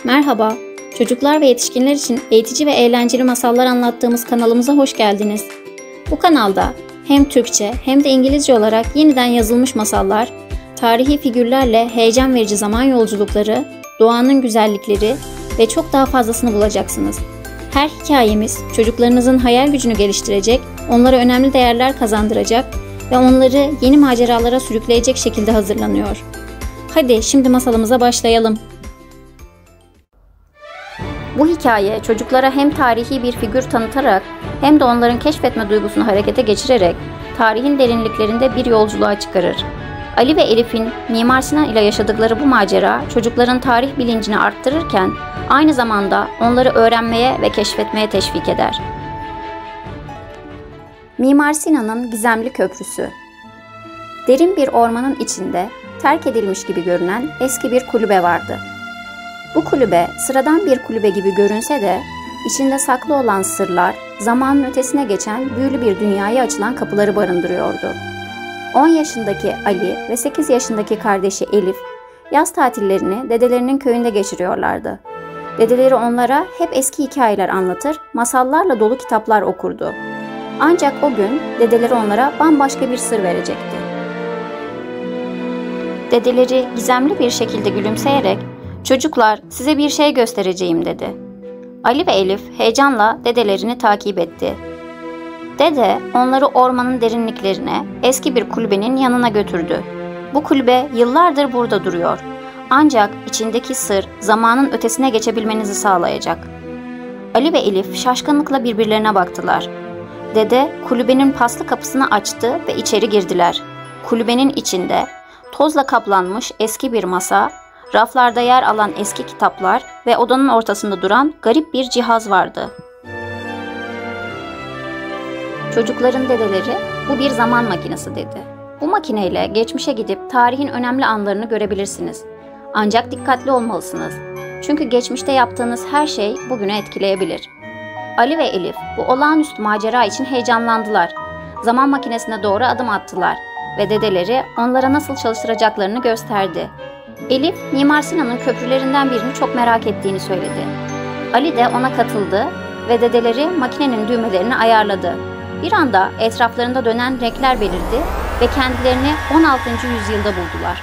Merhaba, çocuklar ve yetişkinler için eğitici ve eğlenceli masallar anlattığımız kanalımıza hoş geldiniz. Bu kanalda hem Türkçe hem de İngilizce olarak yeniden yazılmış masallar, tarihi figürlerle heyecan verici zaman yolculukları, doğanın güzellikleri ve çok daha fazlasını bulacaksınız. Her hikayemiz çocuklarınızın hayal gücünü geliştirecek, onlara önemli değerler kazandıracak ve onları yeni maceralara sürükleyecek şekilde hazırlanıyor. Hadi şimdi masalımıza başlayalım. Bu hikaye çocuklara hem tarihi bir figür tanıtarak hem de onların keşfetme duygusunu harekete geçirerek tarihin derinliklerinde bir yolculuğa çıkarır. Ali ve Elif'in Mimar Sinan ile yaşadıkları bu macera çocukların tarih bilincini arttırırken aynı zamanda onları öğrenmeye ve keşfetmeye teşvik eder. Mimar Sinan'ın Gizemli Köprüsü. Derin bir ormanın içinde terk edilmiş gibi görünen eski bir kulübe vardı. Bu kulübe sıradan bir kulübe gibi görünse de içinde saklı olan sırlar, zamanın ötesine geçen büyülü bir dünyaya açılan kapıları barındırıyordu. 10 yaşındaki Ali ve 8 yaşındaki kardeşi Elif yaz tatillerini dedelerinin köyünde geçiriyorlardı. Dedeleri onlara hep eski hikayeler anlatır, masallarla dolu kitaplar okurdu. Ancak o gün dedeleri onlara bambaşka bir sır verecekti. Dedeleri gizemli bir şekilde gülümseyerek "Çocuklar, size bir şey göstereceğim," dedi. Ali ve Elif heyecanla dedelerini takip etti. Dede onları ormanın derinliklerine, eski bir kulübenin yanına götürdü. Bu kulübe yıllardır burada duruyor. Ancak içindeki sır zamanın ötesine geçebilmenizi sağlayacak. Ali ve Elif şaşkınlıkla birbirlerine baktılar. Dede kulübenin paslı kapısını açtı ve içeri girdiler. Kulübenin içinde tozla kaplanmış eski bir masa, raflarda yer alan eski kitaplar ve odanın ortasında duran garip bir cihaz vardı. Çocukların dedeleri "Bu bir zaman makinesi," dedi. "Bu makineyle geçmişe gidip tarihin önemli anlarını görebilirsiniz. Ancak dikkatli olmalısınız. Çünkü geçmişte yaptığınız her şey bugünü etkileyebilir." Ali ve Elif bu olağanüstü macera için heyecanlandılar. Zaman makinesine doğru adım attılar ve dedeleri onlara nasıl çalıştıracaklarını gösterdi. Elif, Mimar Sinan'ın köprülerinden birini çok merak ettiğini söyledi. Ali de ona katıldı ve dedeleri makinenin düğmelerini ayarladı. Bir anda etraflarında dönen renkler belirdi ve kendilerini 16. yüzyılda buldular.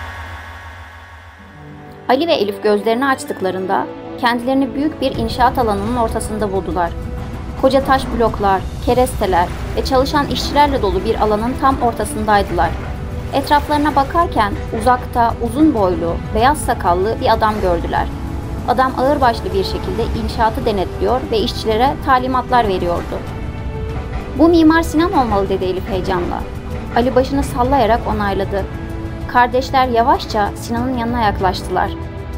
Ali ve Elif gözlerini açtıklarında kendilerini büyük bir inşaat alanının ortasında buldular. Koca taş bloklar, keresteler ve çalışan işçilerle dolu bir alanın tam ortasındaydılar. Etraflarına bakarken uzakta uzun boylu, beyaz sakallı bir adam gördüler. Adam ağırbaşlı bir şekilde inşaatı denetliyor ve işçilere talimatlar veriyordu. "Bu Mimar Sinan olmalı," dedi Elif heyecanla. Ali başını sallayarak onayladı. Kardeşler yavaşça Sinan'ın yanına yaklaştılar.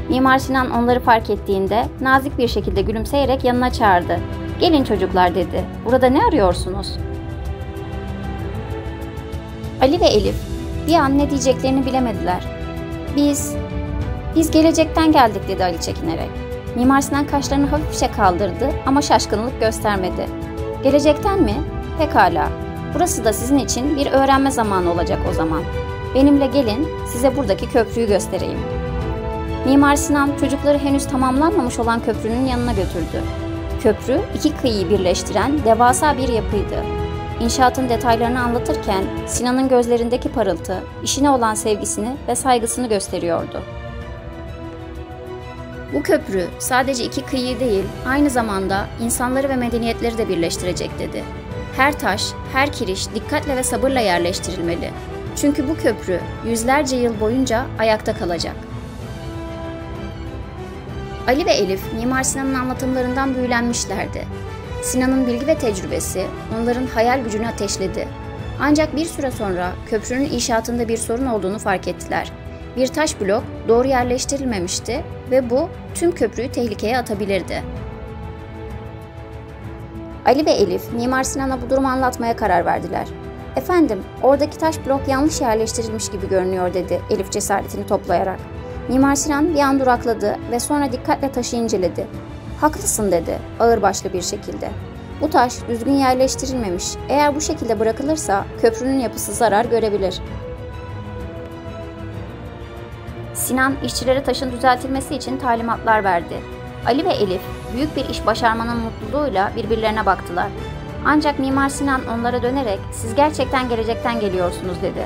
Mimar Sinan onları fark ettiğinde nazik bir şekilde gülümseyerek yanına çağırdı. "Gelin çocuklar," dedi. "Burada ne arıyorsunuz?" Ali ve Elif bir an ne diyeceklerini bilemediler. Biz gelecekten geldik," dedi Ali çekinerek. Mimar Sinan kaşlarını hafifçe kaldırdı ama şaşkınlık göstermedi. "Gelecekten mi? Pekala. Burası da sizin için bir öğrenme zamanı olacak o zaman. Benimle gelin, size buradaki köprüyü göstereyim." Mimar Sinan çocukları henüz tamamlanmamış olan köprünün yanına götürdü. Köprü iki kıyıyı birleştiren devasa bir yapıydı. İnşaatın detaylarını anlatırken Sinan'ın gözlerindeki parıltı, işine olan sevgisini ve saygısını gösteriyordu. "Bu köprü sadece iki kıyıyı değil, aynı zamanda insanları ve medeniyetleri de birleştirecek," dedi. "Her taş, her kiriş dikkatle ve sabırla yerleştirilmeli. Çünkü bu köprü yüzlerce yıl boyunca ayakta kalacak." Ali ve Elif, Mimar Sinan'ın anlatımlarından büyülenmişlerdi. Sinan'ın bilgi ve tecrübesi onların hayal gücünü ateşledi. Ancak bir süre sonra köprünün inşaatında bir sorun olduğunu fark ettiler. Bir taş blok doğru yerleştirilmemişti ve bu tüm köprüyü tehlikeye atabilirdi. Ali ve Elif, Mimar Sinan'a bu durumu anlatmaya karar verdiler. "Efendim, oradaki taş blok yanlış yerleştirilmiş gibi görünüyor," dedi Elif cesaretini toplayarak. Mimar Sinan bir an durakladı ve sonra dikkatle taşı inceledi. "Haklısın," dedi ağırbaşlı bir şekilde. "Bu taş düzgün yerleştirilmemiş. Eğer bu şekilde bırakılırsa köprünün yapısı zarar görebilir." Sinan işçilere taşın düzeltilmesi için talimatlar verdi. Ali ve Elif büyük bir iş başarmanın mutluluğuyla birbirlerine baktılar. Ancak Mimar Sinan onlara dönerek "Siz gerçekten gelecekten geliyorsunuz," dedi.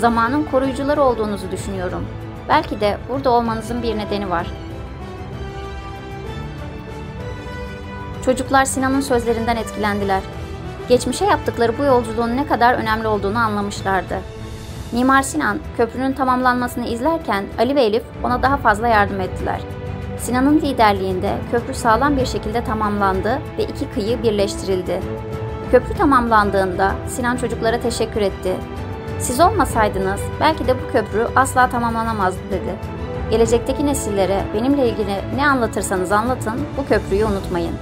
"Zamanın koruyucuları olduğunuzu düşünüyorum. Belki de burada olmanızın bir nedeni var." Çocuklar Sinan'ın sözlerinden etkilendiler. Geçmişe yaptıkları bu yolculuğun ne kadar önemli olduğunu anlamışlardı. Mimar Sinan köprünün tamamlanmasını izlerken Ali ve Elif ona daha fazla yardım ettiler. Sinan'ın liderliğinde köprü sağlam bir şekilde tamamlandı ve iki kıyı birleştirildi. Köprü tamamlandığında Sinan çocuklara teşekkür etti. "Siz olmasaydınız belki de bu köprü asla tamamlanamazdı," dedi. "Gelecekteki nesillere benimle ilgili ne anlatırsanız anlatın, bu köprüyü unutmayın.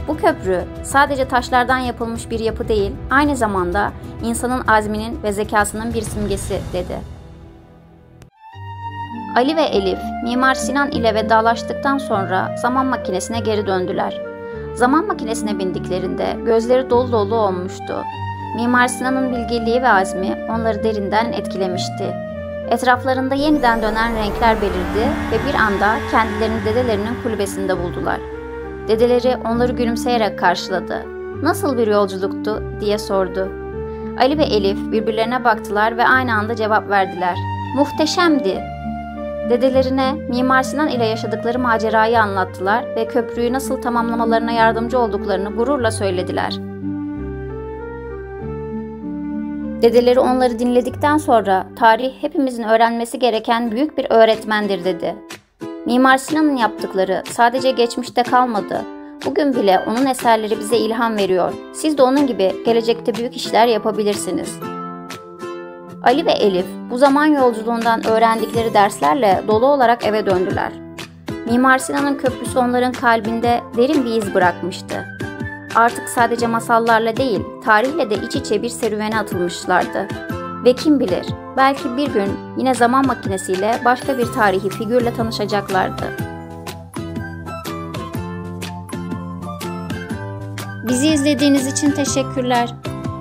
Bu köprü sadece taşlardan yapılmış bir yapı değil, aynı zamanda insanın azminin ve zekasının bir simgesi," dedi. Ali ve Elif, Mimar Sinan ile vedalaştıktan sonra zaman makinesine geri döndüler. Zaman makinesine bindiklerinde gözleri dolu dolu olmuştu. Mimar Sinan'ın bilgeliği ve azmi onları derinden etkilemişti. Etraflarında yeniden dönen renkler belirdi ve bir anda kendilerini dedelerinin kulübesinde buldular. Dedeleri onları gülümseyerek karşıladı. "Nasıl bir yolculuktu?" diye sordu. Ali ve Elif birbirlerine baktılar ve aynı anda cevap verdiler. "Muhteşemdi." Dedelerine Mimar Sinan ile yaşadıkları macerayı anlattılar ve köprüyü nasıl tamamlamalarına yardımcı olduklarını gururla söylediler. Dedeleri onları dinledikten sonra "Tarih hepimizin öğrenmesi gereken büyük bir öğretmendir," dedi. Mimar Sinan'ın yaptıkları sadece geçmişte kalmadı. Bugün bile onun eserleri bize ilham veriyor. Siz de onun gibi gelecekte büyük işler yapabilirsiniz. Ali ve Elif bu zaman yolculuğundan öğrendikleri derslerle dolu olarak eve döndüler. Mimar Sinan'ın köprüsü onların kalbinde derin bir iz bırakmıştı. Artık sadece masallarla değil, tarihle de iç içe bir serüvene atılmışlardı. Ve kim bilir, belki bir gün yine zaman makinesiyle başka bir tarihi figürle tanışacaklardı. Bizi izlediğiniz için teşekkürler.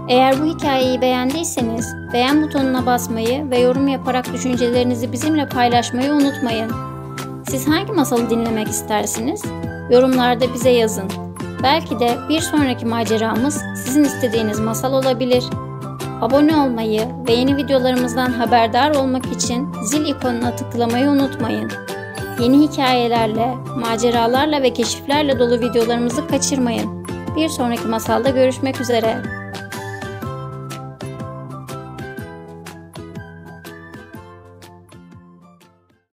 Eğer bu hikayeyi beğendiyseniz beğen butonuna basmayı ve yorum yaparak düşüncelerinizi bizimle paylaşmayı unutmayın. Siz hangi masalı dinlemek istersiniz? Yorumlarda bize yazın. Belki de bir sonraki maceramız sizin istediğiniz masal olabilir. Abone olmayı ve yeni videolarımızdan haberdar olmak için zil ikonuna tıklamayı unutmayın. Yeni hikayelerle, maceralarla ve keşiflerle dolu videolarımızı kaçırmayın. Bir sonraki masalda görüşmek üzere.